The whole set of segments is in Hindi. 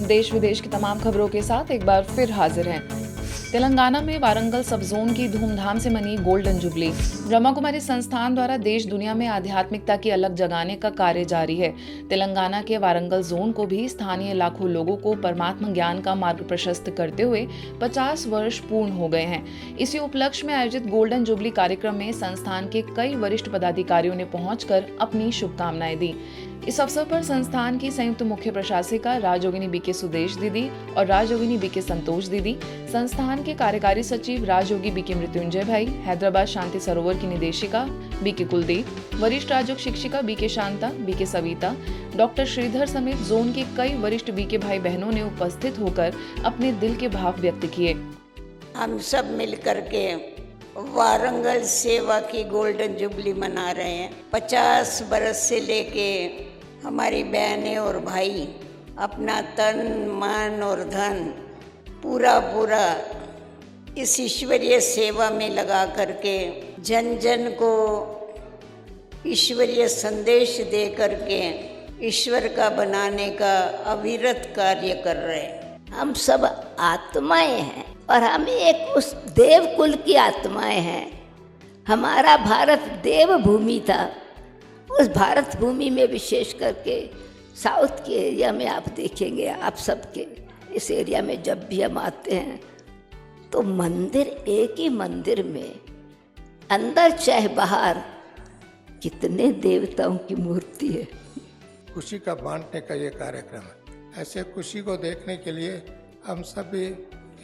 देश विदेश की तमाम खबरों के साथ एक बार फिर हाजिर हैं। तेलंगाना में वारंगल सब जोन की धूमधाम से money golden jubilee. Brahma Kumari संस्थान द्वारा देश दुनिया में आध्यात्मिकता की अलग जगाने का कार्य जारी है। तेलंगाना के वारंगल जोन को भी स्थानीय लाखों लोगों को परमात्मा ज्ञान का मार्ग प्रशस्त करते हुए 50 वर्ष पूर्ण हो गए हैं। इसी उपलक्ष्य में आयोजित गोल्डन जुबली कार्यक्रम में संस्थान के कई वरिष्ठ पदाधिकारियों ने पहुंचकर अपनी शुभकामनाएं दी। इस अवसर पर संस्थान की संयुक्त मुख्य प्रशासिका राजयोगिनी बीके सुदेश दीदी और राजयोगिनी बीके संतोष दीदी, संस्थान के कार्यकारी सचिव राजयोगी बीके मृत्युंजय भाई, हैदराबाद शांति सरोवर की निदेशिका बीके कुलदीप, वरिष्ठ राजयोग शिक्षिका BK Shanta, BK Savita, doctor Shridhar समेत जोन के कई वरिष्ठ बीके भाई बहनों ने उपस्थित होकर अपने दिल के भाव व्यक्त किए। हम सब मिलकर के वारंगल सेवा की गोल्डन जुबली मना रहे हैं। 50 बरस से लेके हमारी बहनें और भाई अपना तन मन और धन पूरा इस ईश्वरीय सेवा में लगा करके जन जन को ईश्वरीय संदेश दे करके ईश्वर का बनाने का अविरत कार्य कर रहे हैं। हम सब आत्माएं हैं और हम एक उस देव कुल की आत्माएं हैं। हमारा भारत देव भूमि था। उस भारत भूमि में विशेष करके साउथ के एरिया में आप देखेंगे, आप सबके इस एरिया में जब भी हम आते हैं तो मंदिर, एक ही मंदिर में अंदर चाहे बाहर कितने देवताओं की मूर्ति है। खुशी का बांटने का ये कार्यक्रम है। ऐसे खुशी को देखने के लिए हम सभी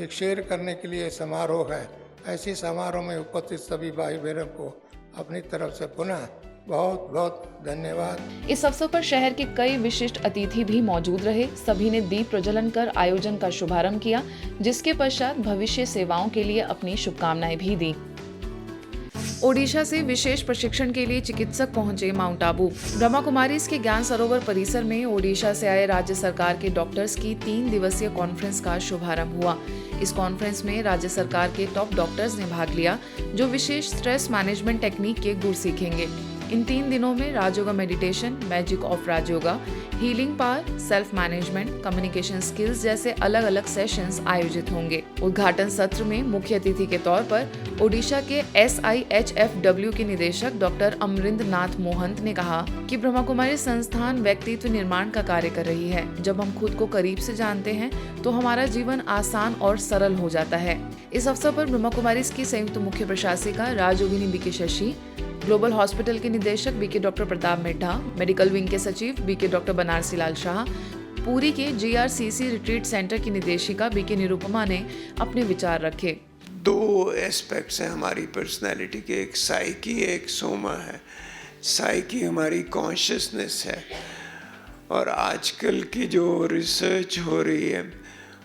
एक शेयर करने के लिए समारोह है। ऐसे समारोह में उपस्थित सभी भाई बहनों को अपनी तरफ से पुनः बहुत बहुत धन्यवाद। इस अवसर पर शहर के कई विशिष्ट अतिथि भी मौजूद रहे। सभी ने दीप प्रज्वलन कर आयोजन का शुभारंभ किया, जिसके पश्चात भविष्य सेवाओं के लिए अपनी शुभकामनाएं भी दी। ओडिशा से विशेष प्रशिक्षण के लिए चिकित्सक पहुंचे माउंट आबू। ब्रह्मा कुमारीज के ज्ञान सरोवर परिसर में ओडिशा से आए राज्य सरकार के डॉक्टर्स की 3 दिवसीय कॉन्फ्रेंस का शुभारंभ हुआ। इस कॉन्फ्रेंस में राज्य सरकार के टॉप डॉक्टर्स ने भाग लिया, जो विशेष स्ट्रेस मैनेजमेंट टेक्निक के गुर सीखेंगे। इन 3 दिनों में Rajyoga meditation, magic of Rajyoga, healing power, self management, communication skills जैसे अलग अलग सेशंस आयोजित होंगे। उद्घाटन सत्र में मुख्य अतिथि के तौर पर ओडिशा के SIHFW के निदेशक डॉक्टर अमरिंद्र नाथ मोहंत ने कहा कि ब्रह्मा कुमारी संस्थान व्यक्तित्व निर्माण का कार्य कर रही है। जब हम खुद को करीब से जानते हैं तो हमारा जीवन आसान और सरल हो जाता है। इस अवसर पर ब्रह्मा कुमारी की संयुक्त मुख्य प्रशासिका राजयोगिनी बीके शशि, ग्लोबल हॉस्पिटल के निदेशक BK doctor Pratap Middha, medical wing के सचिव बीके डॉक्टर बनारसी लाल शाह, पुरी के GRCC रिट्रीट सेंटर की निदेशिका बीके निरुपमा ने अपने विचार रखे। 2 एस्पेक्ट्स हैं हमारी पर्सनैलिटी के, एक साइकी, एक सोमा है। साइकी हमारी कॉन्शियसनेस है, और आजकल की जो रिसर्च हो रही है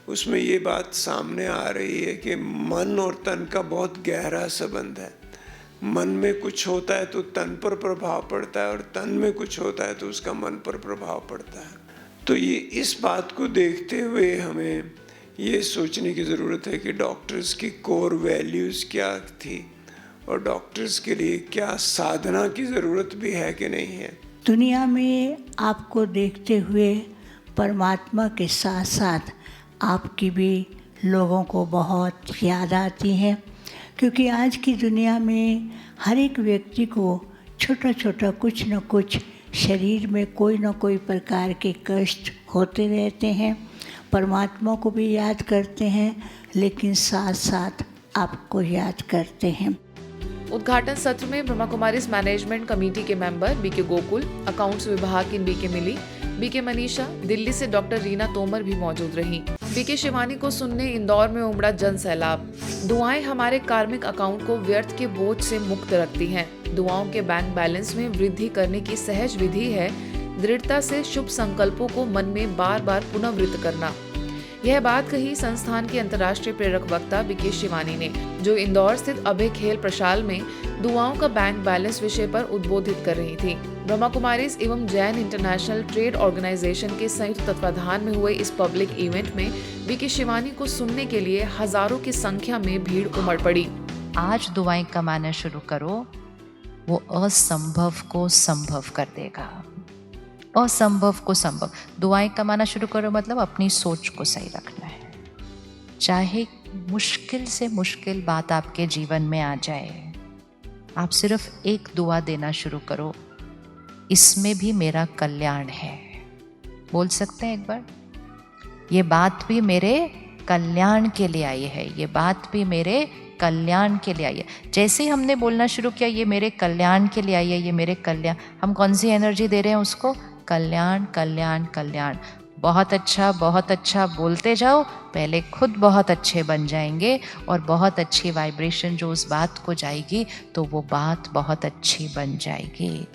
उसमें ये बात सामने आ रही है कि मन और तन का बहुत गहरा संबंध है। मन में कुछ होता है तो तन पर प्रभाव पड़ता है, और तन में कुछ होता है तो उसका मन पर प्रभाव पड़ता है। तो ये इस बात को देखते हुए हमें ये सोचने की ज़रूरत है कि डॉक्टर्स की कोर वैल्यूज़ क्या थी, और डॉक्टर्स के लिए क्या साधना की ज़रूरत भी है कि नहीं है। दुनिया में आपको देखते हुए परमात्मा के साथ साथ आपकी भी लोगों को बहुत याद आती है, क्योंकि आज की दुनिया में हर एक व्यक्ति को छोटा छोटा कुछ न कुछ शरीर में कोई न कोई प्रकार के कष्ट होते रहते हैं। परमात्मा को भी याद करते हैं, लेकिन साथ साथ आपको याद करते हैं। उद्घाटन सत्र में ब्रह्मा कुमारीज मैनेजमेंट कमेटी के मेंबर बीके गोकुल, अकाउंट्स विभाग की बीके मिली, बीके मनीषा, दिल्ली से डॉक्टर रीना तोमर भी मौजूद रही। बीके शिवानी को सुनने इंदौर में उमड़ा जन सैलाब। दुआएं हमारे कार्मिक अकाउंट को व्यर्थ के बोझ से मुक्त रखती हैं। दुआओं के बैंक बैलेंस में वृद्धि करने की सहज विधि है दृढ़ता से शुभ संकल्पों को मन में बार बार पुनर्वृत्त करना। यह बात कही संस्थान की अंतर्राष्ट्रीय प्रेरक वक्ता बीके शिवानी ने, जो इंदौर स्थित अभय खेल प्रशाल में दुआओं का बैंक बैलेंस विषय पर उद्बोधित कर रही थी। ब्रह्मा कुमारीज एवं जैन इंटरनेशनल ट्रेड ऑर्गेनाइजेशन के संयुक्त तत्वाधान में हुए इस पब्लिक इवेंट में बीके शिवानी को सुनने के लिए हजारों की संख्या में भीड़ उमड़ पड़ी। आज दुआएं कमाना शुरू करो, वो असंभव को संभव कर देगा। असंभव को संभव। दुआएं कमाना शुरू करो मतलब अपनी सोच को सही रखना है। चाहे मुश्किल से मुश्किल बात आपके जीवन में आ जाए, आप सिर्फ एक दुआ देना शुरू करो, इसमें भी मेरा कल्याण है। बोल सकते हैं एक बार, ये बात भी मेरे कल्याण के लिए आई है, ये बात भी मेरे कल्याण के लिए आई है। जैसे ही हमने बोलना शुरू किया ये मेरे कल्याण के लिए आई है, ये मेरे कल्याण, हम कौन सी एनर्जी दे रहे हैं उसको? कल्याण कल्याण कल्याण। बहुत अच्छा बोलते जाओ, पहले खुद बहुत अच्छे बन जाएंगे और बहुत अच्छी वाइब्रेशन जो उस बात को जाएगी तो वो बात बहुत अच्छी बन जाएगी।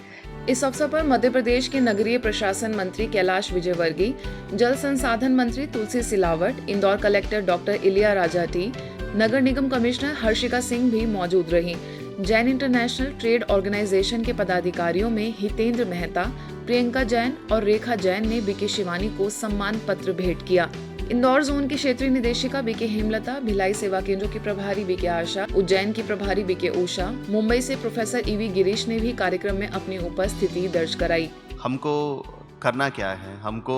इस अवसर पर मध्य प्रदेश के नगरीय प्रशासन मंत्री कैलाश विजयवर्गीय, जल संसाधन मंत्री तुलसी सिलावट, इंदौर कलेक्टर डॉक्टर इलिया राजाटी, नगर निगम कमिश्नर हर्षिका सिंह भी मौजूद रहीं। जैन इंटरनेशनल ट्रेड ऑर्गेनाइजेशन के पदाधिकारियों में हितेंद्र मेहता, प्रियंका जैन और रेखा जैन ने बीके शिवानी को सम्मान पत्र भेंट किया। इंदौर जोन की क्षेत्रीय निदेशिका बीके हेमलता, भिलाई सेवा केंद्रों की प्रभारी बीके आशा, उज्जैन की प्रभारी बीके उषा, मुंबई से प्रोफेसर ईवी गिरीश ने भी कार्यक्रम में अपनी उपस्थिति दर्ज कराई। हमको करना क्या है? हमको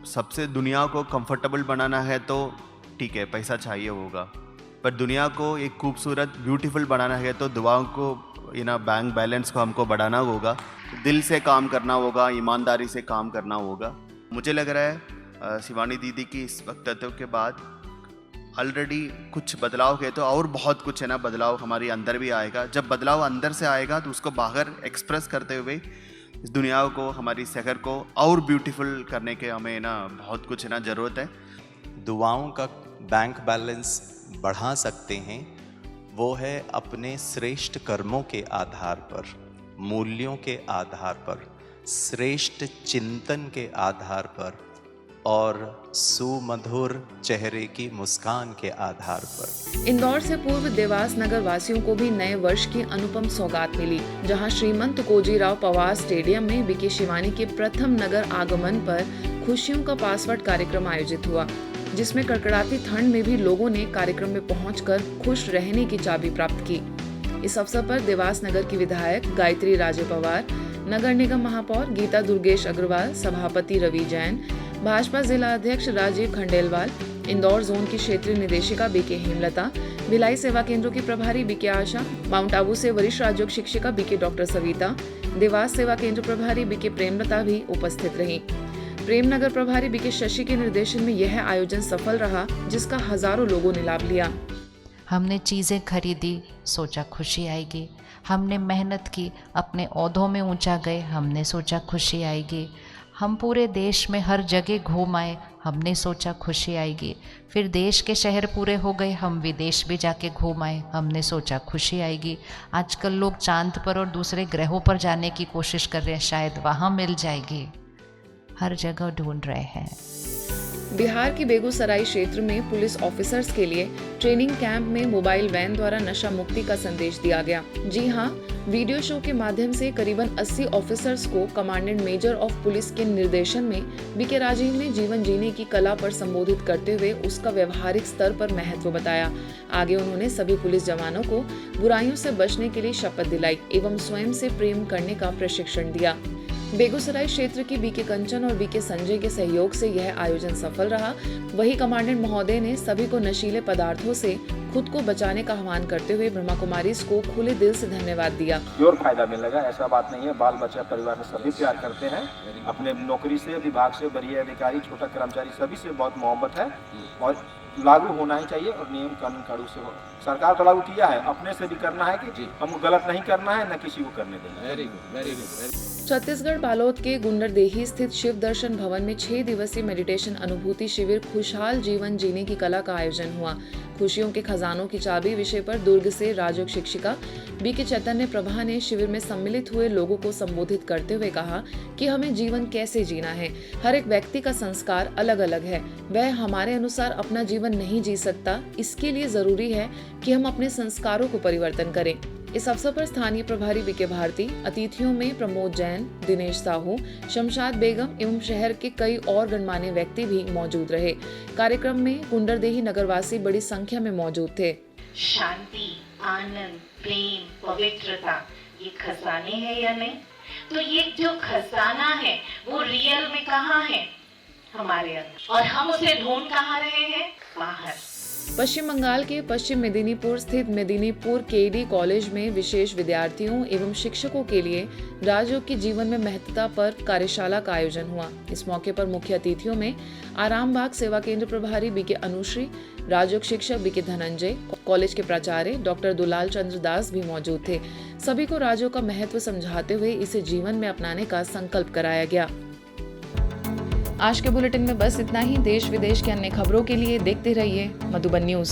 सबसे दुनिया को कंफर्टेबल बनाना है तो ठीक है, पैसा चाहिए होगा, पर दुनिया को एक खूबसूरत ब्यूटीफुल बनाना है तो दुआओं को बैंक बैलेंस को हमको बढ़ाना होगा, दिल से काम करना होगा, ईमानदारी से काम करना होगा। मुझे लग रहा है शिवानी दीदी की इस वक्तव्य के बाद ऑलरेडी कुछ बदलाव है तो और बहुत कुछ बदलाव हमारे अंदर भी आएगा। जब बदलाव अंदर से आएगा तो उसको बाहर एक्सप्रेस करते हुए इस दुनिया को, हमारी शहर को और ब्यूटीफुल करने के हमें बहुत कुछ ज़रूरत है। दुआओं का बैंक बैलेंस बढ़ा सकते हैं वो है अपने श्रेष्ठ कर्मों के आधार पर, मूल्यों के आधार पर, श्रेष्ठ चिंतन के आधार पर और सुमधुर चेहरे की मुस्कान के आधार पर। इंदौर से पूर्व देवास नगर वासियों को भी नए वर्ष की अनुपम सौगात मिली, जहां श्रीमंत कोजीराव पवार स्टेडियम में बीके शिवानी के प्रथम नगर आगमन पर खुशियों का पासवर्ड कार्यक्रम आयोजित हुआ, जिसमें कड़कड़ाती ठंड में भी लोगों ने कार्यक्रम में पहुंचकर खुश रहने की चाबी प्राप्त की। इस अवसर पर देवास नगर की विधायक गायत्री राजे पवार, नगर निगम महापौर गीता दुर्गेश अग्रवाल, सभापति रवि जैन, भाजपा जिला अध्यक्ष राजीव खंडेलवाल, इंदौर जोन की क्षेत्रीय निदेशिका बीके हेमलता, भिलाई सेवा केंद्रों की प्रभारी बीके आशा, माउंट आबू से वरिष्ठ राजयोग शिक्षिका बीके डॉक्टर सविता, देवास सेवा केंद्र प्रभारी बीके प्रेमलता भी उपस्थित रहीं। प्रेमनगर प्रभारी बीके शशि के निर्देशन में यह आयोजन सफल रहा, जिसका हजारों लोगों ने लाभ लिया। हमने चीज़ें खरीदी, सोचा खुशी आएगी। हमने मेहनत की, अपने ओहदों में ऊंचा गए, हमने सोचा खुशी आएगी। हम पूरे देश में हर जगह घूम आए, हमने सोचा खुशी आएगी। फिर देश के शहर पूरे हो गए, हम विदेश भी जाके घूम आए, हमने सोचा खुशी आएगी। आजकल लोग चांद पर और दूसरे ग्रहों पर जाने की कोशिश कर रहे हैं, शायद वहाँ मिल जाएगी। हर जगह ढूंढ रहे हैं। बिहार की बेगूसराय क्षेत्र में पुलिस ऑफिसर्स के लिए ट्रेनिंग कैंप में मोबाइल वैन द्वारा नशा मुक्ति का संदेश दिया गया। जी हां, वीडियो शो के माध्यम से करीबन 80 ऑफिसर्स को कमांडेंट मेजर ऑफ पुलिस के निर्देशन में बीके राजीव ने जीवन जीने की कला पर संबोधित करते हुए उसका व्यवहारिक स्तर पर महत्व बताया। आगे उन्होंने सभी पुलिस जवानों को बुराइयों से बचने के लिए शपथ दिलाई एवं स्वयं से प्रेम करने का प्रशिक्षण दिया। बेगूसराय क्षेत्र की बीके कंचन और बीके संजय के सहयोग से यह आयोजन सफल रहा। वही कमांडेंट महोदय ने सभी को नशीले पदार्थों से खुद को बचाने का आह्वान करते हुए ब्रह्मा कुमारीज को खुले दिल से धन्यवाद दिया। और फायदा मिलेगा, ऐसा बात नहीं है। बाल बच्चा परिवार में सभी प्यार करते हैं। अपने नौकरी से, विभाग से, वरीय अधिकारी, छोटा कर्मचारी, सभी से बहुत मोहब्बत है और लागू होना ही चाहिए और नियम कानून कानून से हो। सरकार तो लागू किया है, अपने से भी करना है कि हमको गलत नहीं करना है, न किसी को करने देना। Very good, very good. Chhattisgarh Balod के गुंडरदेही स्थित शिव दर्शन भवन में 6 दिवसीय मेडिटेशन अनुभूति शिविर खुशहाल जीवन जीने की कला का आयोजन हुआ। खुशियों के खजानों की चाबी विषय पर दुर्ग से राजयोग शिक्षिका बीके चैतन्य प्रभा ने शिविर में सम्मिलित हुए लोगों को संबोधित करते हुए कहा कि हमें जीवन कैसे जीना है। हर एक व्यक्ति का संस्कार अलग अलग है, वह हमारे अनुसार अपना जीवन नहीं जी सकता। इसके लिए जरूरी है कि हम अपने संस्कारों को परिवर्तन करें। इस अवसर पर स्थानीय प्रभारी बीके भारती, अतिथियों में प्रमोद जैन, दिनेश साहू, शमशाद बेगम एवं शहर के कई और गणमान्य व्यक्ति भी मौजूद रहे। कार्यक्रम में गुंडरदेही नगरवासी बड़ी संख्या में मौजूद थे। शांति, आनंद, प्रेम, पवित्रता ये खजाने हैं या नहीं? तो ये जो खजाना है वो रियल में कहाँ है? हमारे अंदर, और हम उसे ढूंढ कहाँ रहे हैं? बाहर। पश्चिम बंगाल के पश्चिम मेदिनीपुर स्थित मेदिनीपुर केडी कॉलेज में विशेष विद्यार्थियों एवं शिक्षकों के लिए राजयोग के जीवन में महत्वता पर कार्यशाला का आयोजन हुआ। इस मौके पर मुख्य अतिथियों में आरामबाग सेवा केंद्र प्रभारी बीके अनुश्री, राजयोग शिक्षक बीके धनंजय, कॉलेज के प्राचार्य डॉक्टर दुलाल चंद्र दास भी मौजूद थे। सभी को राजयोग का महत्व समझाते हुए इसे जीवन में अपनाने का संकल्प कराया गया। आज के बुलेटिन में बस इतना ही। देश विदेश की अन्य खबरों के लिए देखते रहिए मधुबन न्यूज।